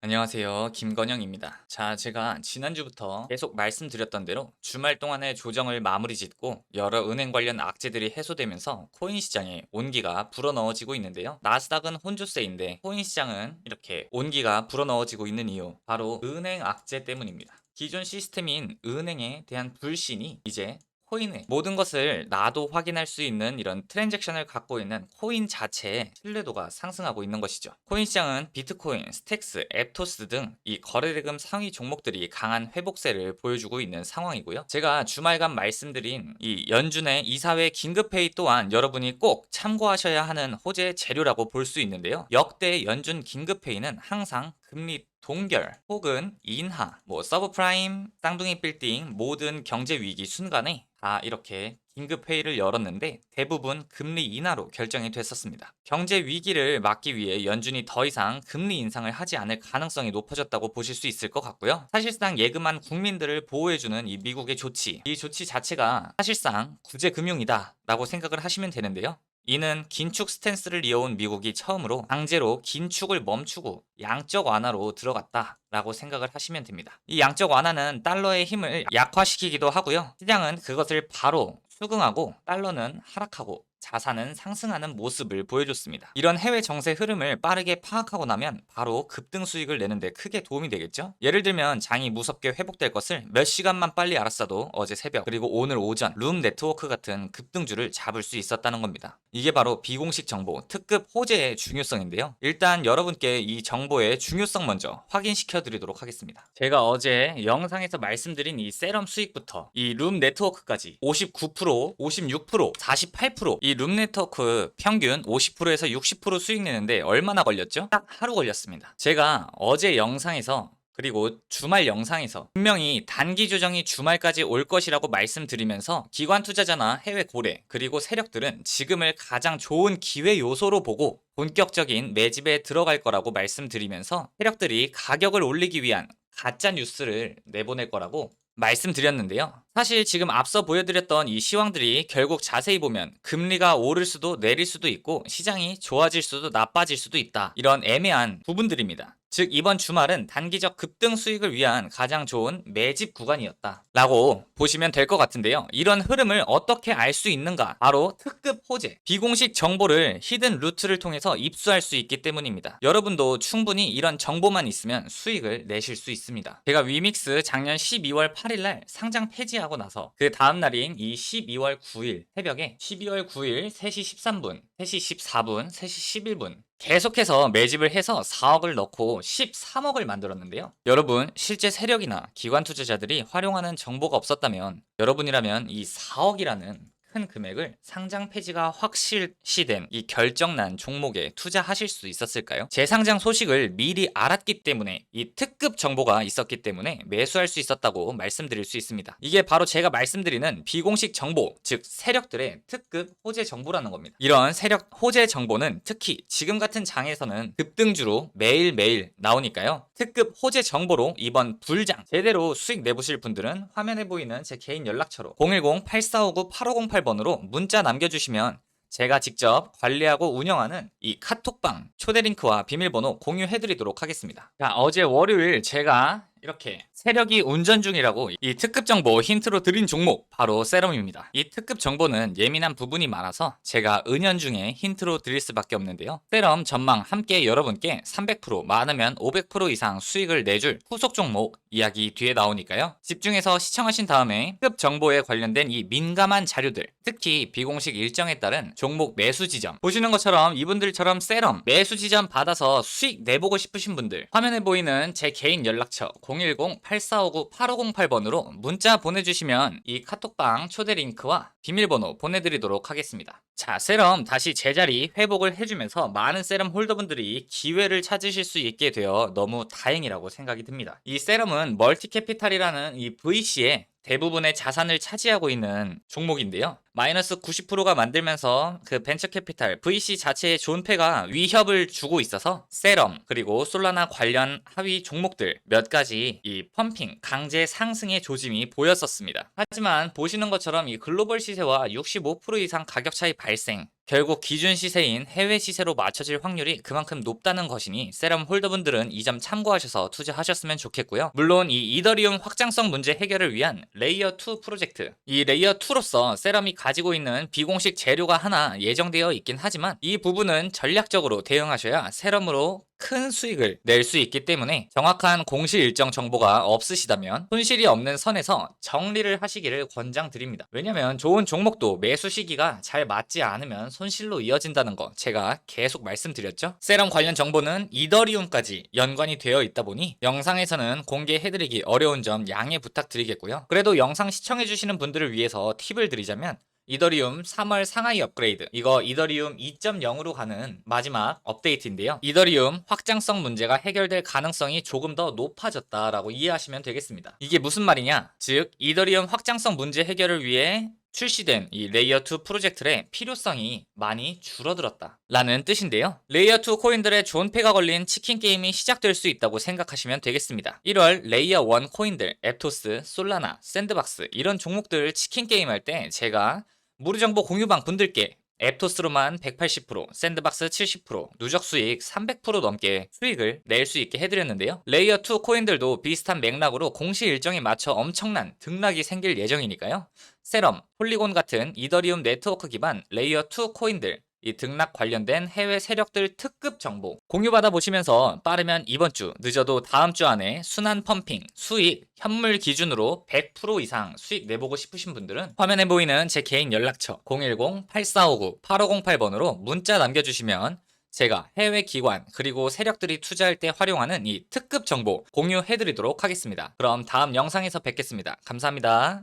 안녕하세요. 김건영입니다. 자, 제가 지난주부터 계속 말씀드렸던 대로 주말 동안에 조정을 마무리 짓고 여러 은행 관련 악재들이 해소되면서 코인 시장에 온기가 불어넣어지고 있는데요. 나스닥은 혼조세인데 코인 시장은 이렇게 온기가 불어넣어지고 있는 이유, 바로 은행 악재 때문입니다. 기존 시스템인 은행에 대한 불신이 이제 코인의 모든 것을 나도 확인할 수 있는 이런 트랜잭션을 갖고 있는 코인 자체의 신뢰도가 상승하고 있는 것이죠. 코인 시장은 비트코인, 스택스, 앱토스 등 이 거래대금 상위 종목들이 강한 회복세를 보여주고 있는 상황이고요. 제가 주말간 말씀드린 이 연준의 이사회 긴급회의 또한 여러분이 꼭 참고하셔야 하는 호재 재료라고 볼 수 있는데요. 역대 연준 긴급회의는 항상 금리 동결 혹은 인하, 서브프라임, 쌍둥이 빌딩 모든 경제 위기 순간에 다 이렇게 긴급 회의를 열었는데 대부분 금리 인하로 결정이 됐었습니다. 경제 위기를 막기 위해 연준이 더 이상 금리 인상을 하지 않을 가능성이 높아졌다고 보실 수 있을 것 같고요. 사실상 예금한 국민들을 보호해주는 이 미국의 조치, 이 조치 자체가 사실상 구제금융이다라고 생각을 하시면 되는데요. 이는 긴축 스탠스를 이어온 미국이 처음으로 강제로 긴축을 멈추고 양적 완화로 들어갔다라고 생각을 하시면 됩니다. 이 양적 완화는 달러의 힘을 약화시키기도 하고요. 시장은 그것을 바로 수긍하고 달러는 하락하고 자산은 상승하는 모습을 보여줬습니다. 이런 해외 정세 흐름을 빠르게 파악하고 나면 바로 급등 수익을 내는데 크게 도움이 되겠죠? 예를 들면 장이 무섭게 회복될 것을 몇 시간만 빨리 알았어도 어제 새벽 그리고 오늘 오전 룸 네트워크 같은 급등주를 잡을 수 있었다는 겁니다. 이게 바로 비공식 정보, 특급 호재의 중요성인데요. 일단 여러분께 이 정보의 중요성 먼저 확인시켜 드리도록 하겠습니다. 제가 어제 영상에서 말씀드린 이 세럼 수익부터 이 룸 네트워크까지 59%, 56%, 48%이 룸 네트워크 평균 50%에서 60% 수익 내는데 얼마나 걸렸죠? 딱 하루 걸렸습니다. 제가 어제 영상에서 그리고 주말 영상에서 분명히 단기 조정이 주말까지 올 것이라고 말씀드리면서 기관 투자자나 해외 고래 그리고 세력들은 지금을 가장 좋은 기회 요소로 보고 본격적인 매집에 들어갈 거라고 말씀드리면서 세력들이 가격을 올리기 위한 가짜 뉴스를 내보낼 거라고 말씀드렸는데요. 사실 지금 앞서 보여드렸던 이 시황들이 결국 자세히 보면 금리가 오를 수도 내릴 수도 있고 시장이 좋아질 수도 나빠질 수도 있다. 이런 애매한 부분들입니다. 즉 이번 주말은 단기적 급등 수익을 위한 가장 좋은 매집 구간이었다 라고 보시면 될 것 같은데요. 이런 흐름을 어떻게 알 수 있는가? 바로 특급 호재, 비공식 정보를 히든 루트를 통해서 입수할 수 있기 때문입니다. 여러분도 충분히 이런 정보만 있으면 수익을 내실 수 있습니다. 제가 위믹스 작년 12월 8일날 상장 폐지하고 나서 그 다음날인 이 12월 9일 새벽에 12월 9일 3시 13분, 3시 14분, 3시 11분 계속해서 매집을 해서 4억을 넣고 13억을 만들었는데요. 여러분 실제 세력이나 기관 투자자들이 활용하는 정보가 없었다면 여러분이라면 이 4억이라는 큰 금액을 상장 폐지가 확실시된 이 결정난 종목에 투자하실 수 있었을까요? 재상장 소식을 미리 알았기 때문에 이 특급 정보가 있었기 때문에 매수할 수 있었다고 말씀드릴 수 있습니다. 이게 바로 제가 말씀드리는 비공식 정보, 즉 세력들의 특급 호재 정보라는 겁니다. 이런 세력 호재 정보는 특히 지금 같은 장에서는 급등주로 매일매일 나오니까요. 특급 호재 정보로 이번 불장 제대로 수익 내보실 분들은 화면에 보이는 제 개인 연락처로 010-8459-8508번으로 문자 남겨주시면 제가 직접 관리하고 운영하는 이 카톡방 초대 링크와 비밀번호 공유해드리도록 하겠습니다. 자, 어제 월요일 제가 이렇게 세력이 운전 중이라고 이 특급 정보 힌트로 드린 종목 바로 세럼입니다. 이 특급 정보는 예민한 부분이 많아서 제가 은연중에 힌트로 드릴 수밖에 없는데요. 세럼 전망 함께 여러분께 300% 많으면 500% 이상 수익을 내줄 후속 종목 이야기 뒤에 나오니까요. 집중해서 시청하신 다음에 특급 정보에 관련된 이 민감한 자료들, 특히 비공식 일정에 따른 종목 매수 지점 보시는 것처럼 이분들처럼 세럼 매수 지점 받아서 수익 내보고 싶으신 분들 화면에 보이는 제 개인 연락처 010-8459-8508번으로 문자 보내주시면 이 카톡방 초대 링크와 비밀번호 보내드리도록 하겠습니다. 자, 세럼 다시 제자리 회복을 해주면서 많은 세럼 홀더분들이 기회를 찾으실 수 있게 되어 너무 다행이라고 생각이 듭니다. 이 세럼은 멀티캐피탈이라는 이 VC의 대부분의 자산을 차지하고 있는 종목인데요. 마이너스 90%가 만들면서 그 벤처캐피탈 VC 자체의 존폐가 위협을 주고 있어서 세럼 그리고 솔라나 관련 하위 종목들 몇 가지 이 펌핑 강제 상승의 조짐이 보였었습니다. 하지만 보시는 것처럼 이 글로벌 시세와 65% 이상 가격 차이 발생 결국 기준 시세인 해외 시세로 맞춰질 확률이 그만큼 높다는 것이니 세럼 홀더분들은 이 점 참고하셔서 투자하셨으면 좋겠고요. 물론 이 이더리움 확장성 문제 해결을 위한 레이어 2 프로젝트, 이 레이어 2로서 세럼이 가지고 있는 비공식 재료가 하나 예정되어 있긴 하지만 이 부분은 전략적으로 대응하셔야 세럼으로 큰 수익을 낼 수 있기 때문에 정확한 공시 일정 정보가 없으시다면 손실이 없는 선에서 정리를 하시기를 권장드립니다. 왜냐면 좋은 종목도 매수 시기가 잘 맞지 않으면 손실로 이어진다는 거 제가 계속 말씀드렸죠. 세럼 관련 정보는 이더리움까지 연관이 되어 있다 보니 영상에서는 공개해드리기 어려운 점 양해 부탁드리겠고요. 그래도 영상 시청해주시는 분들을 위해서 팁을 드리자면 이더리움 3월 상하이 업그레이드, 이거 이더리움 2.0으로 가는 마지막 업데이트인데요. 이더리움 확장성 문제가 해결될 가능성이 조금 더 높아졌다라고 이해하시면 되겠습니다. 이게 무슨 말이냐? 즉 이더리움 확장성 문제 해결을 위해 출시된 이 레이어 2 프로젝트의 필요성이 많이 줄어들었다 라는 뜻인데요. 레이어 2 코인들의 존폐가 걸린 치킨 게임이 시작될 수 있다고 생각하시면 되겠습니다. 1월 레이어 1 코인들 앱토스, 솔라나, 샌드박스 이런 종목들 치킨 게임 할 때 제가 무료정보 공유방 분들께 앱토스로만 180%, 샌드박스 70%, 누적 수익 300% 넘게 수익을 낼 수 있게 해드렸는데요. 레이어 2 코인들도 비슷한 맥락으로 공시 일정에 맞춰 엄청난 등락이 생길 예정이니까요. 세럼, 폴리곤 같은 이더리움 네트워크 기반 레이어 2 코인들, 이 등락 관련된 해외 세력들 특급 정보 공유받아 보시면서 빠르면 이번 주, 늦어도 다음 주 안에 순환 펌핑, 수익, 현물 기준으로 100% 이상 수익 내보고 싶으신 분들은 화면에 보이는 제 개인 연락처 010-8459-8508번으로 문자 남겨주시면 제가 해외 기관 그리고 세력들이 투자할 때 활용하는 이 특급 정보 공유해드리도록 하겠습니다. 그럼 다음 영상에서 뵙겠습니다. 감사합니다.